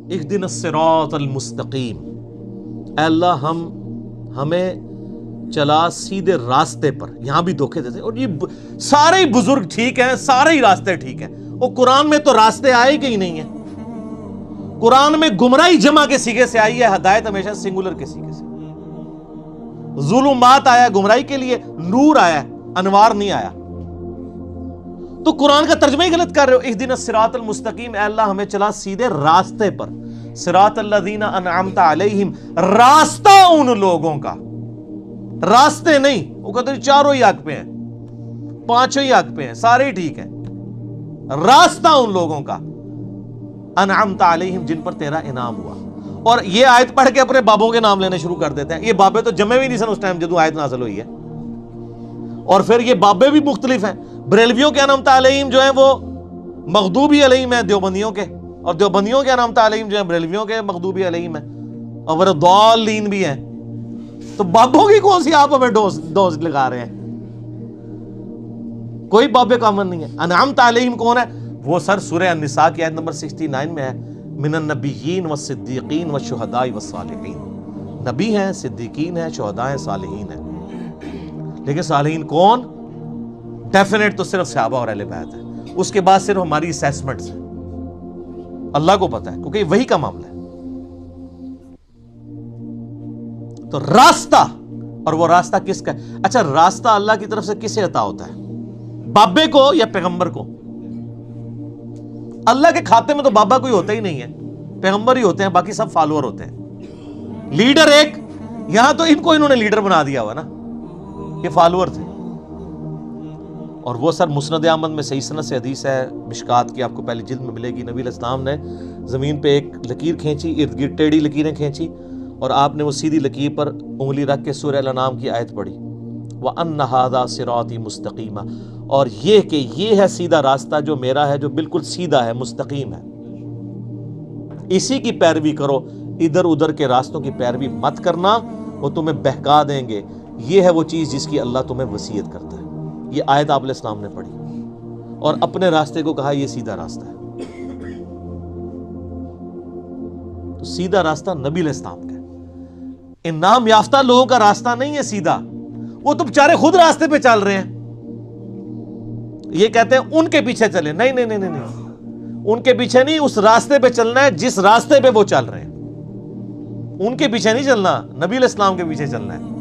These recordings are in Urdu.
اہدنا الصراط المستقیم، اے اللہ ہمیں چلا سیدھے راستے پر۔ یہاں بھی دھوکے دیتے ہیں، اور یہ سارے ہی بزرگ ٹھیک ہیں، سارے ہی راستے ٹھیک ہیں، وہ قرآن میں تو راستے آئے کہ ہی نہیں ہیں۔ قرآن میں گمراہی جمع کے سیغے سے آئی ہے، ہدایت ہمیشہ سنگولر کے سیغے سے۔ ظلمات آیا گمراہی کے لیے، نور آیا، انوار نہیں آیا۔ تو قرآن کا ترجمہ ہی غلط کر رہے ہو۔ اہدنا الصراط المستقیم، اے اللہ ہمیں چلا سیدھے راستے پر۔ صراط الذین انعمت علیہم، راستہ ان لوگوں کا، راستے نہیں۔ وہ کہتے ہیں چاروں ہی حق پہ ہیں، پانچوں ہی حق پہ ہیں، سارے ہی ٹھیک ہیں۔ راستہ ان لوگوں کا انعمت علیہم، جن پر تیرا انعام ہوا۔ اور یہ آیت پڑھ کے اپنے بابوں کے نام لینے شروع کر دیتے ہیں۔ یہ بابے تو جمع بھی نہیں سن اس ٹائم جدوں آیت نازل ہوئی ہے، اور پھر یہ بابے بھی مختلف ہیں۔ بریلویوں کے انعمت علیہم جو ہیں وہ مغضوبی علیہم ہیں دیوبندیوں کے، اور دیوبندیوں کے انعمت علیہم جو ہیں بریلویوں کے مغضوبی علیہم ہیں، اور وہ ضالین بھی ہیں۔ تو بابوں کی کون سی آپ ہمیں ڈوز لگا رہے ہیں؟ کوئی بابے کامن نہیں ہے۔ انعمت علیہم کون ہے؟ وہ سر سورہ النساء کی آیت نمبر 69 میں ہے، من النبیین والصدیقین والشہداء والصالحین۔ نبی ہیں، صدیقین ہیں، شہداء ہیں، صالحین ہیں۔ لیکن صالحین کون؟ ڈیفینیٹ تو صرف صحابہ اور اہل بیت ہے، اس کے بعد صرف ہماری اسیسمنٹس ہیں، اللہ کو پتہ ہے، کیونکہ وہی کا معاملہ ہے۔ تو راستہ، اور وہ راستہ کس کا ہے؟ اچھا، راستہ اللہ کی طرف سے کسے عطا ہوتا ہے؟ بابے کو یا پیغمبر کو؟ اللہ کے کھاتے میں تو بابا کوئی ہوتا ہی نہیں ہے، پیغمبر ہی ہوتے ہیں، باقی سب فالوور ہوتے ہیں۔ لیڈر ایک، یہاں تو ان کو انہوں نے لیڈر بنا دیا ہوا نا، یہ فالوور تھے۔ اور وہ سر مسند احمد میں صحیح سند سے حدیث ہے، مشکات کی آپ کو پہلی جلد میں ملے گی، نبی علیہ السلام نے زمین پہ ایک لکیر کھینچی، ارد گرد ٹیڑھی لکیریں کھینچی، اور آپ نے وہ سیدھی لکیر پر انگلی رکھ کے سورہ الانعام کی آیت پڑھی، وَأَنَّ هَذَا صِرَاطِي مُسْتَقِيمًا، اور یہ کہ یہ ہے سیدھا راستہ جو میرا ہے، جو بالکل سیدھا ہے، مستقیم ہے، اسی کی پیروی کرو، ادھر ادھر کے راستوں کی پیروی مت کرنا، وہ تمہیں بہکا دیں گے۔ یہ ہے وہ چیز جس کی اللہ تمہیں وصیت کرتا ہے۔ یہ آیت آپ علیہ السلام نے پڑھی اور اپنے راستے کو کہا یہ سیدھا راستہ ہے۔ تو سیدھا راستہ نبی علیہ السلام کا ہے، انعام یافتہ لوگوں کا راستہ نہیں ہے سیدھا، وہ تو بیچارے خود راستے پہ چل رہے ہیں۔ یہ کہتے ہیں ان کے پیچھے چلے، نہیں نہیں نہیں نہیں، ان کے پیچھے نہیں، اس راستے پہ چلنا ہے جس راستے پہ وہ چل رہے ہیں، ان کے پیچھے نہیں چلنا، نبی علیہ السلام کے پیچھے چلنا ہے۔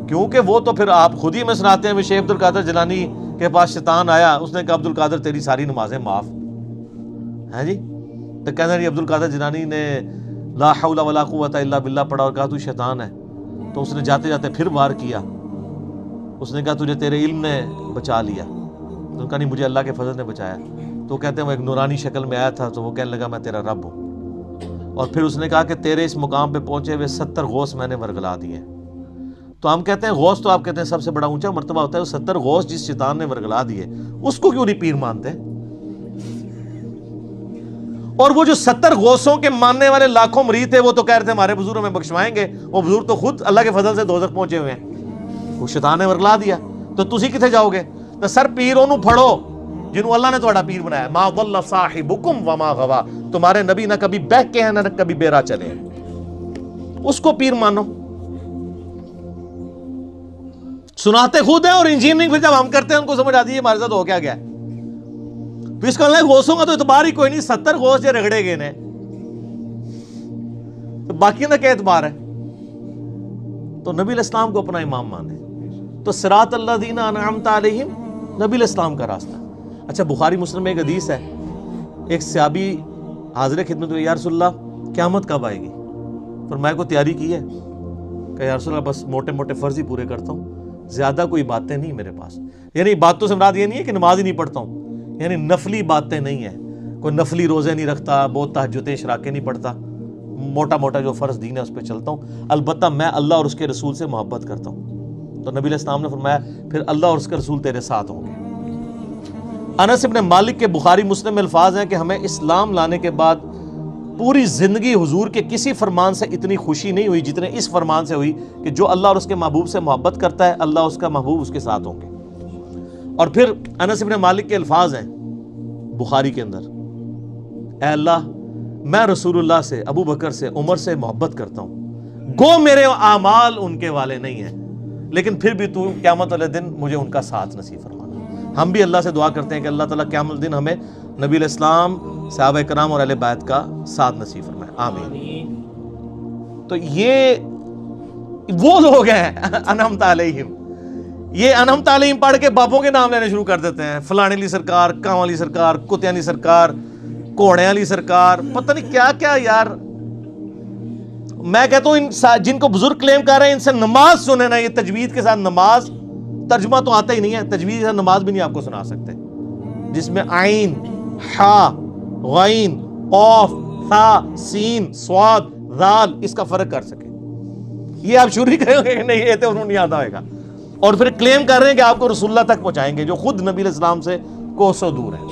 کیونکہ وہ تو پھر آپ خود ہی میں سناتے ہیں، شیخ عبد القادر جیلانی کے پاس شیطان آیا، اس نے کہا عبد القادر تیری ساری نمازیں معاف ہیں جی۔ تو کہتے ہیں عبد القادر جیلانی نے لا حول ولا قوت الا باللہ پڑھا اور کہا تو شیطان ہے، تو اس نے جاتے جاتے پھر وار کیا، اس نے کہا تجھے تیرے علم نے بچا لیا، تو نے کہا نہیں مجھے اللہ کے فضل نے بچایا۔ تو کہتے ہیں وہ ایک نورانی شکل میں آیا تھا، تو وہ کہنے لگا میں تیرا رب ہوں، اور پھر اس نے کہا کہ تیرے اس مقام پہ پہنچے ہوئے 70 غوث میں نے ورگلا دیے۔ تو ہم کہتے ہیں غوث تو آپ کہتے ہیں سب سے بڑا اونچا مرتبہ ہوتا ہے، وہ 70 غوث جس شیطان نے ورگلا دیے اس کو کیوں نہیں پیر مانتے؟ اور وہ جو 70 غوثوں کے ماننے والے لاکھوں مرید تھے، وہ تو کہہ رہے تھے ہمارے بزرگ ہمیں بخشوائیں گے، وہ بزرگ تو خود اللہ کے فضل سے دوزخ پہنچے ہوئے ہیں، وہ شیطان نے ورگلا دیا، تو تسی کتنے جاؤ گے؟ تو سر پیر انہوں پھڑو جنہوں اللہ نے تہاڈا پیر بنایا، ما ضل صاحبکم وما غوا، تمہارے نبی نہ کبھی بہک کے ہیں نہ کبھی بیرا چلے ہیں، اس کو پیر مانو۔ سناتے خود ہیں اور انجینئرنگ پھر جب ہم کرتے ہیں ان کو سمجھ آتی ہے ہمارے ساتھ ہو کیا گیا۔ پھر اس کا غوثوں کا تو اعتبار ہی کوئی نہیں، 70 غوث جو رگڑے گئے نے، تو باقی کا کیا اعتبار ہے؟ تو نبی علیہ السلام کو اپنا امام مانے۔ تو صراط الذین انعمت علیہم نبی علیہ السلام کا راستہ۔ اچھا، بخاری مسلم میں ایک حدیث ہے، ایک صحابی حاضر خدمت ہوئی، یا رسول اللہ قیامت کب آئے گی؟ فرمایا کو تیاری کی ہے؟ کہ یا رسول اللہ بس موٹے موٹے فرض ہی پورے کرتا ہوں، زیادہ کوئی باتیں نہیں میرے پاس۔ یعنی باتوں سے مراد یہ نہیں ہے کہ نماز ہی نہیں پڑھتا ہوں، یعنی نفلی باتیں نہیں ہیں، کوئی نفلی روزے نہیں رکھتا، بہت تہجدیں اشراقیں نہیں پڑھتا، موٹا موٹا جو فرض دین ہے اس پہ چلتا ہوں، البتہ میں اللہ اور اس کے رسول سے محبت کرتا ہوں۔ تو نبی علیہ السلام نے فرمایا پھر اللہ اور اس کے رسول تیرے ساتھ ہوں گے۔ انس ابن مالک کے بخاری مسلم میں الفاظ ہیں کہ ہمیں اسلام لانے کے بعد پوری زندگی حضور کے کسی فرمان سے اتنی خوشی نہیں ہوئی جتنے اس فرمان سے ہوئی کہ جو اللہ اور اس کے محبوب سے محبت کرتا ہے، اللہ اس کا محبوب اس کے ساتھ ہوں گے۔ اور پھر انس ابن مالک کے الفاظ ہیں بخاری کے اندر، اے اللہ میں رسول اللہ سے، ابو بکر سے، عمر سے محبت کرتا ہوں، گو میرے اعمال ان کے والے نہیں ہیں، لیکن پھر بھی تو قیامت والے دن مجھے ان کا ساتھ نصیب فرمانا۔ ہم بھی اللہ سے دعا کرتے ہیں کہ اللہ تعالیٰ قیامت الدن ہمیں نبی علیہ السلام، صحابہ کرام اور اہل بیت کا ساتھ نصیب فرمائے، آمین۔ تو یہ وہ لوگ ہیں انعمت علیہم، یہ انعمت علیہم پڑھ کے باپوں کے نام لینے شروع کر دیتے ہیں، فلانے علی سرکار، کاں علی سرکار، کتے علی سرکار، کوڑے علی سرکار، پتہ نہیں کیا کیا یار۔ میں کہتا ہوں ان جن کو بزرگ کلیم کر رہے ہیں ان سے نماز سنیں نا، یہ تجوید کے ساتھ نماز، ترجمہ تو آتا ہی نہیں ہے، تجوید کے ساتھ نماز بھی نہیں آپ کو سنا سکتے، جس میں عین، حا، غین، قاف، ثا، سین، صاد، ذال اس کا فرق کر سکے۔ یہ آپ شروع ہی کریں گے کہ نہیں یہ تو انہوں نہیں آتا ہوئے گا، اور پھر کلیم کر رہے ہیں کہ آپ کو رسول اللہ تک پہنچائیں گے جو خود نبی علیہ السلام سے کوسوں دور ہیں۔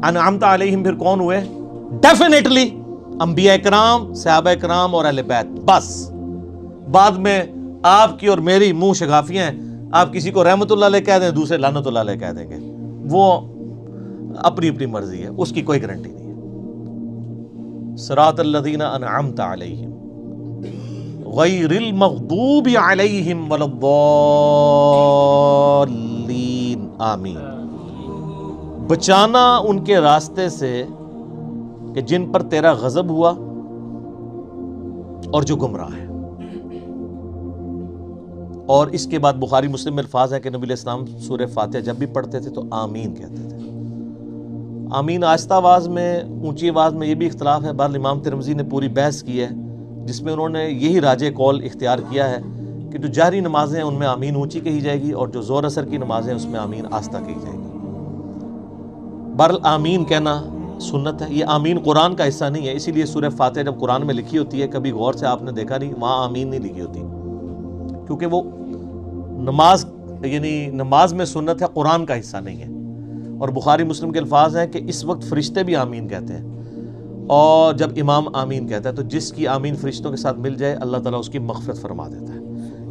انعمت علیہم پھر کون ہوئے؟ ڈیفینیٹلی انبیاء کرام، صحابہ کرام اور اہل بیت، بس بعد میں آپ کی اور میری منہ شگافیاں ہیں، آپ کسی کو رحمت اللہ علیہ کہہ دیں، دوسرے لعنت اللہ علیہ کہہ دیں گے، وہ اپنی اپنی مرضی ہے، اس کی کوئی گارنٹی نہیں ہے۔ صراط الذین انعمت علیہم غیر المغضوب علیہم ولا الضالین، آمین۔ بچانا ان کے راستے سے کہ جن پر تیرا غضب ہوا اور جو گمراہ ہیں۔ اور اس کے بعد بخاری مسلم میں الفاظ ہیں کہ نبی علیہ السلام سورہ فاتحہ جب بھی پڑھتے تھے تو آمین کہتے تھے۔ آمین آہستہ آواز میں، اونچی آواز میں، یہ بھی اختلاف ہے، بہرحال امام ترمذی نے پوری بحث کی ہے جس میں انہوں نے یہی راجح قول اختیار کیا ہے کہ جو جہری نمازیں ہیں ان میں آمین اونچی کہی جائے گی، اور جو زور اثر کی نمازیں ہیں اس میں آمین آہستہ کہی جائے گی۔ بہرحال آمین کہنا سنت ہے، یہ آمین قرآن کا حصہ نہیں ہے، اسی لیے سورہ فاتحہ جب قرآن میں لکھی ہوتی ہے کبھی غور سے آپ نے دیکھا نہیں وہاں آمین نہیں لکھی ہوتی، کیونکہ وہ نماز یعنی نماز میں سنت ہے، قرآن کا حصہ نہیں ہے۔ اور بخاری مسلم کے الفاظ ہیں کہ اس وقت فرشتے بھی آمین کہتے ہیں، اور جب امام آمین کہتا ہے تو جس کی آمین فرشتوں کے ساتھ مل جائے اللہ تعالیٰ اس کی مغفرت فرما دیتا ہے۔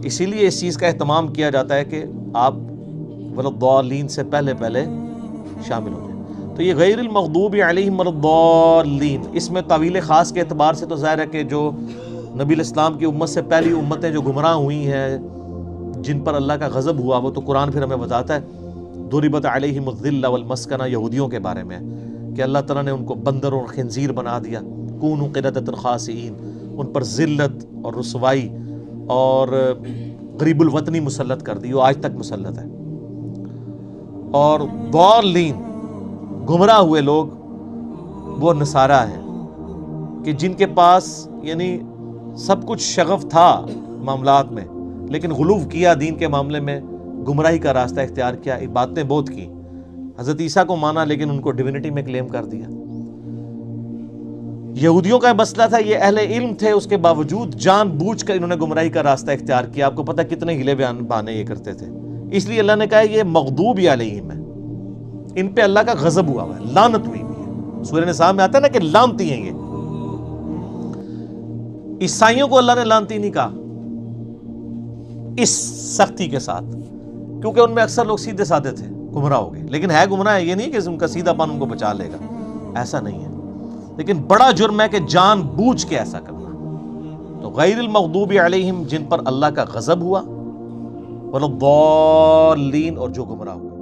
اسی لیے اس چیز کا اہتمام کیا جاتا ہے کہ آپ ولضالین سے پہلے شامل ہو جائیں۔ تو یہ غیر المغضوب علیہم ولضالین، اس میں طویل خاص کے اعتبار سے تو ظاہر ہے کہ جو نبی علیہ السلام کی امت سے پہلی امتیں جو گمراہ ہوئی ہیں، جن پر اللہ کا غضب ہوا، وہ تو قرآن پھر ہمیں بتاتا ہے ضربت علیہم الذلہ والمسکنہ، یہودیوں کے بارے میں کہ اللہ تعالیٰ نے ان کو بندر اور خنزیر بنا دیا، کونوا قردۃ خاسئین، ان پر ذلت اور رسوائی اور غریب الوطنی مسلط کر دی، وہ آج تک مسلط ہے۔ اور ضالین، گمراہ ہوئے لوگ، وہ نصارہ ہیں کہ جن کے پاس یعنی سب کچھ شغف تھا معاملات میں، لیکن غلو کیا دین کے معاملے میں، گمراہی کا راستہ اختیار کیا، باتیں بہت کی، حضرت عیسیٰ کو مانا لیکن ان کو ڈیوینٹی میں کلیم کر دیا۔ یہودیوں کا مسئلہ تھا، یہ اہل علم تھے، اس کے باوجود جان بوجھ کر انہوں نے گمراہی کا راستہ اختیار کیا۔ آپ کو پتہ کتنے ہیلے بہانے یہ کرتے تھے، اس لیے اللہ نے کہا یہ مغضوب علیہم ہے، ان پہ اللہ کا غضب ہوا ہے، لعنت ہوئی ہوئی ہے۔ سورہ نساء میں آتا ہے نا کہ لعنتی ہیں یہ۔ عیسائیوں کو اللہ نے لعنتی نہیں کہا اس سختی کے ساتھ، کیونکہ ان میں اکثر لوگ سیدھے سادے تھے، گمراہ ہو گئے، لیکن ہے گمراہ، یہ نہیں کہ ان کا سیدھا پن ان کو بچا لے گا، ایسا نہیں ہے، لیکن بڑا جرم ہے کہ جان بوجھ کے ایسا کرنا۔ تو غیر المغضوب علیہم، جن پر اللہ کا غضب ہوا، ولا الضالین، اور جو گمراہ ہوئے۔